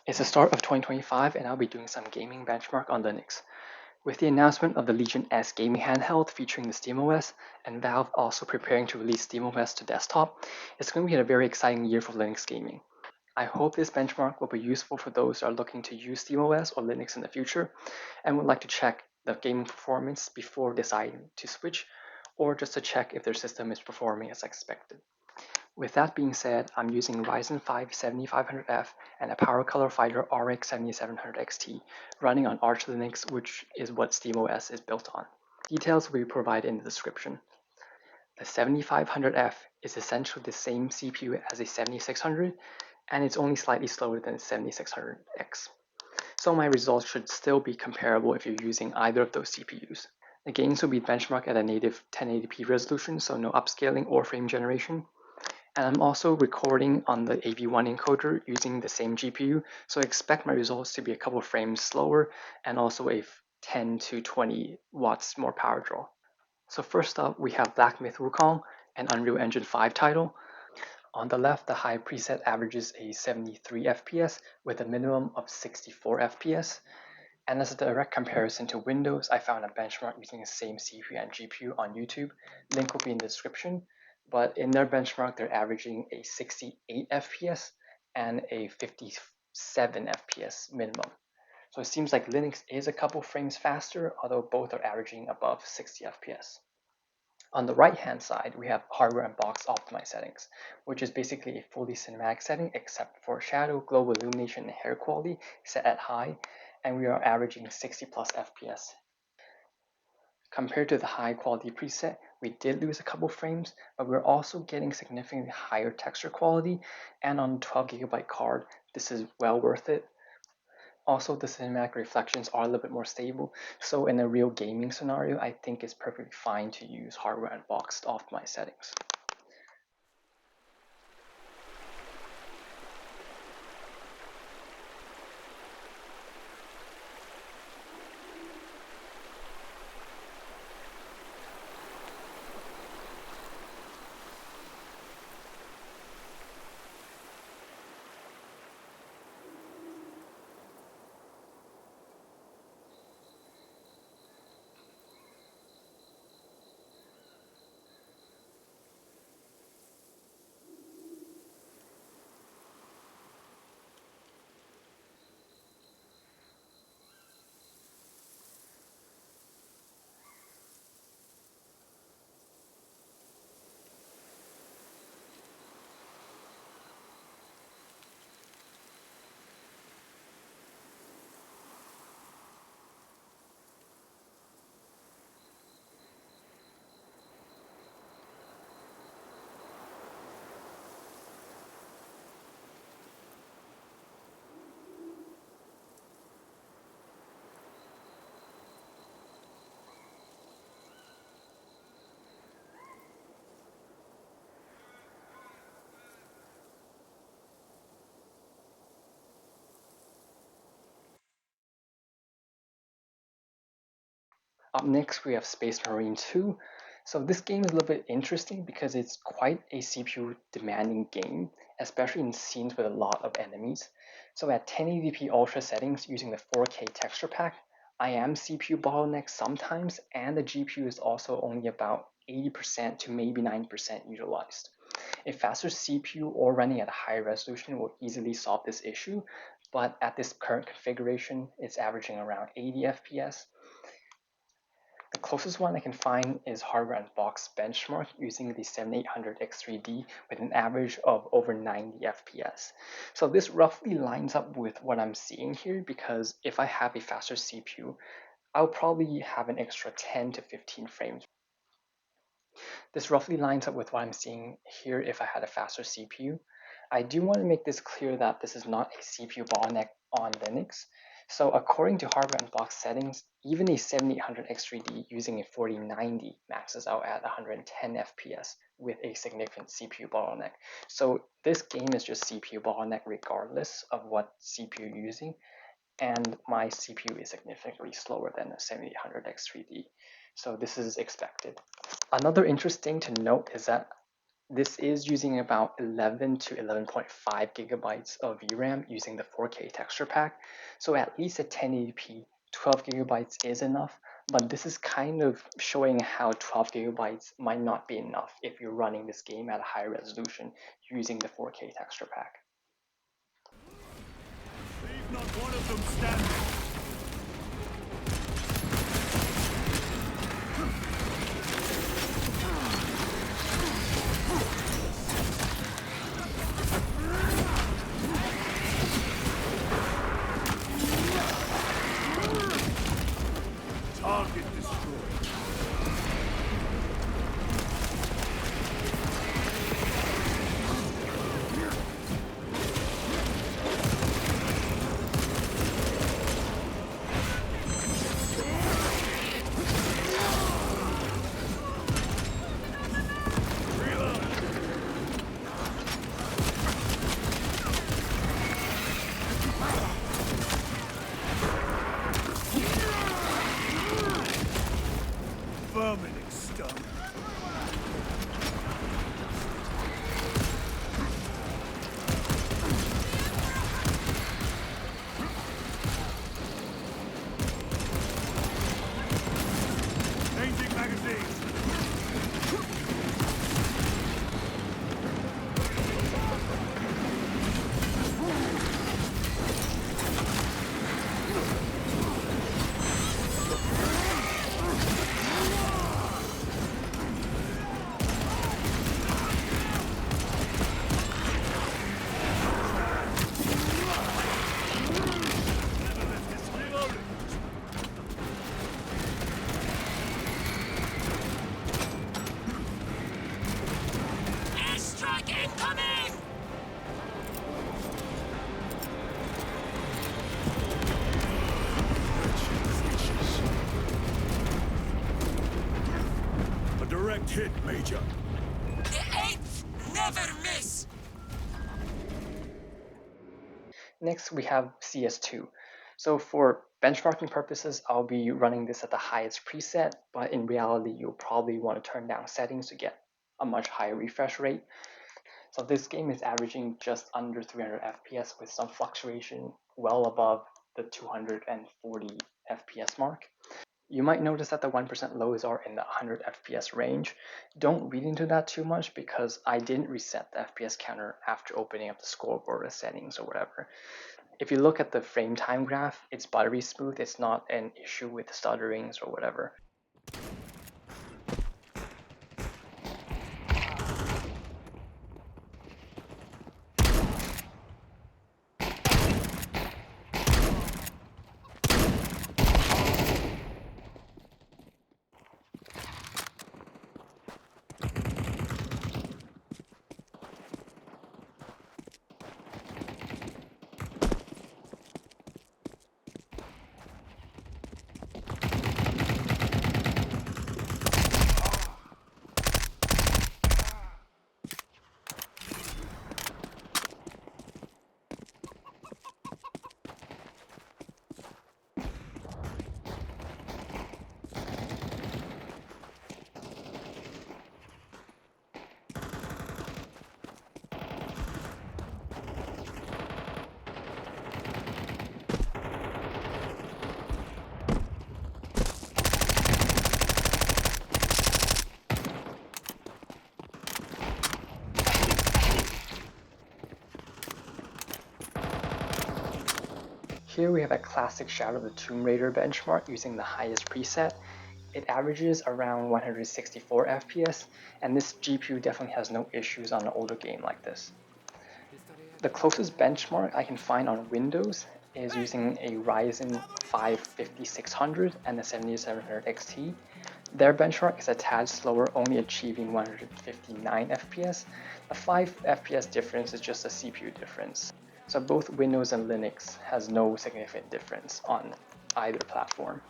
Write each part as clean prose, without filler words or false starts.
It's the start of 2025 and I'll be doing some gaming benchmark on Linux. With the announcement of the Legion S gaming handheld featuring the SteamOS and Valve also preparing to release SteamOS to desktop, it's going to be a very exciting year for Linux gaming. I hope this benchmark will be useful for those who are looking to use SteamOS or Linux in the future and would like to check the gaming performance before deciding to switch, or just to check if their system is performing as expected. With that being said, I'm using Ryzen 5 7500F and a Powercolor Fighter RX 7700 XT running on Arch Linux, which is what SteamOS is built on. Details will be provided in the description. The 7500F is essentially the same CPU as a 7600, and it's only slightly slower than the 7600X. So my results should still be comparable if you're using either of those CPUs. The games will be benchmarked at a native 1080p resolution, so no upscaling or frame generation. And I'm also recording on the AV1 encoder using the same GPU, so expect my results to be a couple frames slower and also a 10 to 20 watts more power draw. So first up, we have Black Myth Wukong, an Unreal Engine 5 title. On the left, the high preset averages a 73 FPS with a minimum of 64 FPS. And as a direct comparison to Windows, I found a benchmark using the same CPU and GPU on YouTube. Link will be in the description. But in their benchmark, they're averaging a 68 FPS and a 57 FPS minimum. So it seems like Linux is a couple frames faster, although both are averaging above 60 FPS. On the right-hand side, we have hardware and box optimized settings, which is basically a fully cinematic setting except for shadow, global illumination, and hair quality set at high, and we are averaging 60 plus FPS. Compared to the high quality preset, we did lose a couple frames, but we're also getting significantly higher texture quality, and on a 12GB card, this is well worth it. Also, the cinematic reflections are a little bit more stable, so in a real gaming scenario, I think it's perfectly fine to use hardware and box optimized settings. Up next, we have Space Marine 2. So this game is a little bit interesting because it's quite a CPU demanding game, especially in scenes with a lot of enemies. So at 1080p ultra settings using the 4K texture pack, I am CPU bottlenecked sometimes, and the GPU is also only about 80% to maybe 90% utilized. A faster CPU or running at a higher resolution will easily solve this issue, but at this current configuration, it's averaging around 80 FPS. The closest one I can find is hardware and box benchmark using the 7800 X3D with an average of over 90 FPS. So this roughly lines up with what I'm seeing here, because if I have a faster CPU, I'll probably have an extra 10 to 15 frames. This roughly lines up with what I'm seeing here if I had a faster CPU. I do want to make this clear that this is not a CPU bottleneck on Linux. So according to hardware and box settings, even a 7800 X3D using a 4090 maxes out at 110 FPS with a significant CPU bottleneck. So this game is just CPU bottleneck regardless of what CPU you're using, and my CPU is significantly slower than a 7800 X3D. So this is expected. Another interesting to note is that This is using about 11 to 11.5 gigabytes of VRAM using the 4K texture pack, so at least at 1080p, 12 gigabytes is enough, but this is kind of showing how 12 gigabytes might not be enough if you're running this game at a higher resolution using the 4K texture pack. Leave not one of them standing. Target destroyed. Vermin exterminated. Changing magazine. Airstrike incoming! A direct hit, Major. The 8th never miss! Next, we have CS2. So for benchmarking purposes, I'll be running this at the highest preset, but in reality, you'll probably want to turn down settings to get a much higher refresh rate. So this game is averaging just under 300 FPS with some fluctuation well above the 240 FPS mark. You might notice that the 1% lows are in the 100 FPS range. Don't read into that too much because I didn't reset the FPS counter after opening up the scoreboard or settings or whatever. If you look at the frame time graph, it's buttery smooth. It's not an issue with stutterings or whatever. Here we have a classic Shadow of the Tomb Raider benchmark using the highest preset. It averages around 164 FPS, and this GPU definitely has no issues on an older game like this. The closest benchmark I can find on Windows is using a Ryzen 5 5600 and a 7700 XT. Their benchmark is a tad slower, only achieving 159 FPS. The 5 FPS difference is just a CPU difference. So both Windows and Linux has no significant difference on either platform.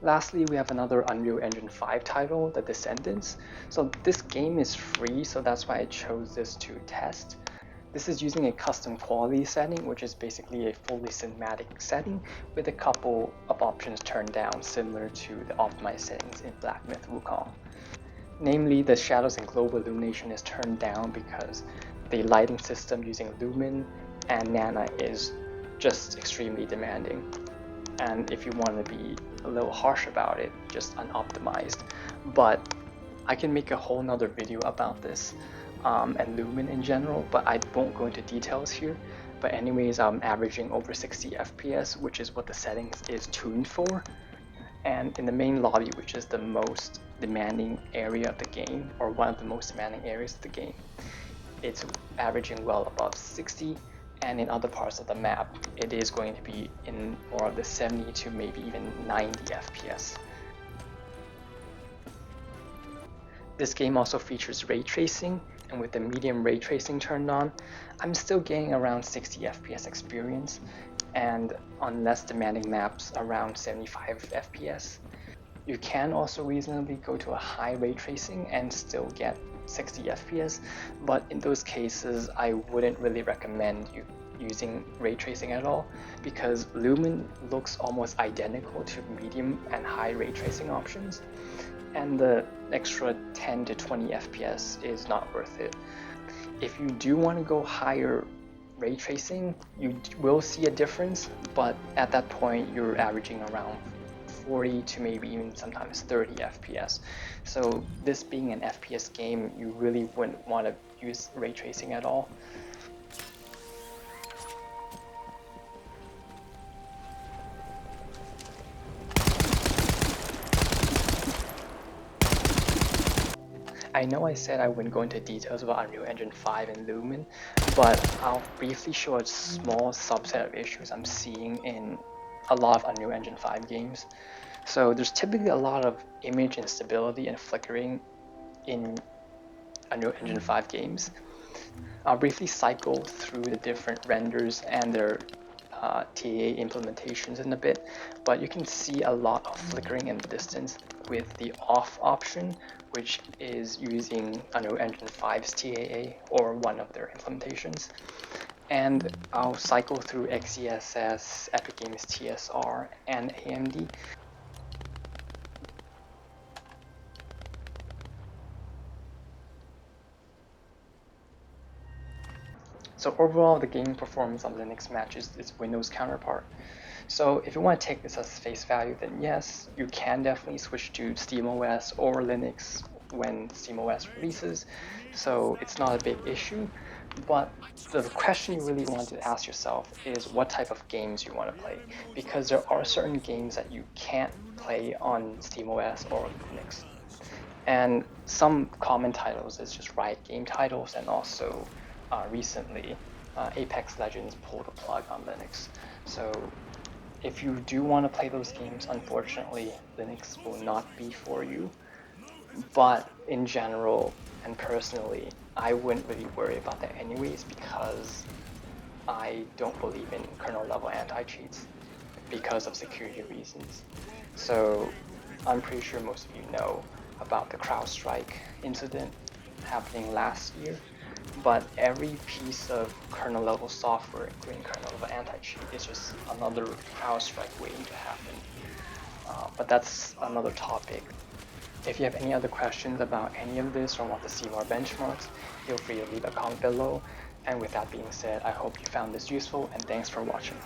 Lastly, we have another Unreal Engine 5 title, The Descendants. So this game is free, so that's why I chose this to test. This is using a custom quality setting, which is basically a fully cinematic setting with a couple of options turned down, similar to the optimized settings in Black Myth Wukong. Namely, the shadows and global illumination is turned down because the lighting system using Lumen and Nana is just extremely demanding. And if you want to be a little harsh about it, just unoptimized. But I can make a whole nother video about this and Lumen in general, but I won't go into details here. But anyways, I'm averaging over 60 FPS, which is what the settings is tuned for. And in the main lobby, which is the most demanding area of the game, or one of the most demanding areas of the game, it's averaging well above 60, and in other parts of the map, it is going to be in more of the 70 to maybe even 90 FPS. This game also features ray tracing, and with the medium ray tracing turned on, I'm still getting around 60 FPS experience, and on less demanding maps around 75 FPS. You can also reasonably go to a high ray tracing and still get 60 FPS, but in those cases I wouldn't really recommend you using ray tracing at all, because Lumen looks almost identical to medium and high ray tracing options, and the extra 10 to 20 FPS is not worth it. If you do want to go higher ray tracing, you will see a difference, but at that point you're averaging around 40 to maybe even sometimes 30 FPS. So this being an FPS game, you really wouldn't want to use ray tracing at all. I know I said I wouldn't go into details about Unreal Engine 5 and Lumen, but I'll briefly show a small subset of issues I'm seeing in a lot of Unreal Engine 5 games. So there's typically a lot of image instability and flickering in Unreal Engine 5 games. I'll briefly cycle through the different renders and their TAA implementations in a bit, but you can see a lot of flickering in the distance with the off option, which is using Unreal Engine 5's TAA or one of their implementations. And I'll cycle through XeSS, Epic Games TSR, and AMD. So overall, the gaming performance on Linux matches its Windows counterpart. So if you want to take this as face value, then yes, you can definitely switch to SteamOS or Linux when SteamOS releases, so it's not a big issue. But the question you really want to ask yourself is what type of games you want to play, because there are certain games that you can't play on SteamOS or Linux. And some common titles is just Riot game titles, and also recently Apex Legends pulled the plug on Linux. So if you do want to play those games, unfortunately Linux will not be for you. But in general and personally, I wouldn't really worry about that anyways, because I don't believe in kernel level anti-cheats because of security reasons. So I'm pretty sure most of you know about the CrowdStrike incident happening last year, but every piece of kernel level software, including kernel level anti-cheat, is just another CrowdStrike waiting to happen. But that's another topic. If you have any other questions about any of this or want to see more benchmarks, feel free to leave a comment below. And with that being said, I hope you found this useful, and thanks for watching.